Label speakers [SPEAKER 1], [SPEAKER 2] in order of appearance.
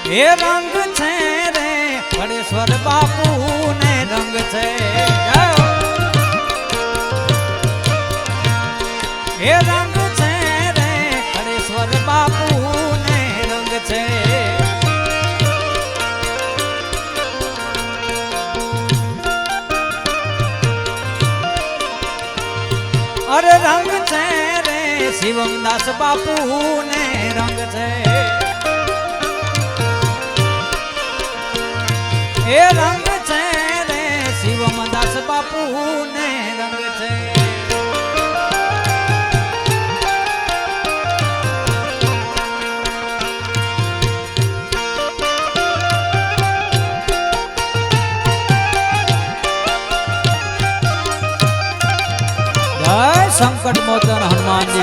[SPEAKER 1] એ રંગ છે રે ખડેશ્વર બાપુ ને રંગ છે એ રંગ છે રે ખડેશ્વર બાપુ ને રંગ છે અરે રંગ છે રે શિવમદાસ બાપુ ને રંગ છે એ રંગ છે રે શિવમદાસ બાપુ ને રંગ છે જય સંકટ મોચન હનુમાન